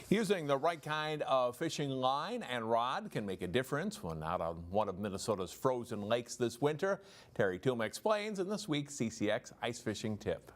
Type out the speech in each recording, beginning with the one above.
Using the right kind of fishing line and rod can make a difference when out on one of Minnesota's frozen lakes this winter. Terry Tuma explains in this week's CCX Ice Fishing Tip.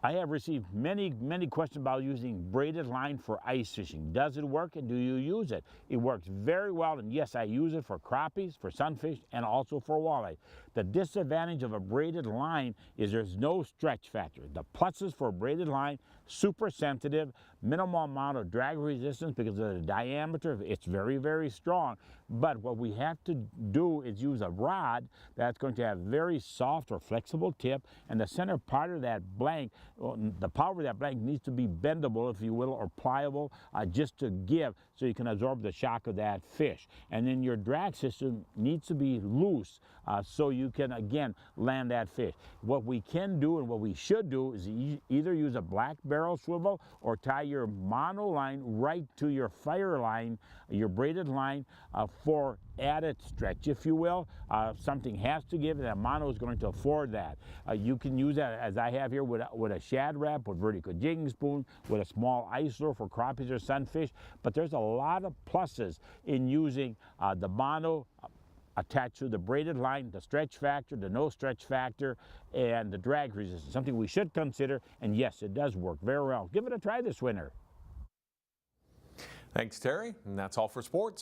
I have received many questions about using braided line for ice fishing. Does it work and do you use it? It works very well, and yes, I use it for crappies, for sunfish, and also for walleye. The disadvantage of a braided line is there's no stretch factor. The pluses for a braided line, super sensitive, minimal amount of drag resistance because of the diameter. It's very strong. But what we have to do is use a rod that's going to have very soft or flexible tip, and the center part of that blank, the power of that blank needs to be bendable, if you will, or pliable, just to give so you can absorb the shock of that fish. And then your drag system needs to be loose so you can, again, land that fish. What we can do and what we should do is either use a black barrel swivel or tie your mono line right to your fire line, your braided line, for added stretch, if you will. Something has to give, and that mono is going to afford that. You can use that, as I have here, with a shad wrap, with vertical jigging spoon, with a small ice lure for crappies or sunfish. But there's a lot of pluses in using the mono attached to the braided line, the stretch factor, the no stretch factor, and the drag resistance. Something we should consider, and yes, it does work very well. Give it a try this winter. Thanks, Terry. And that's all for sports.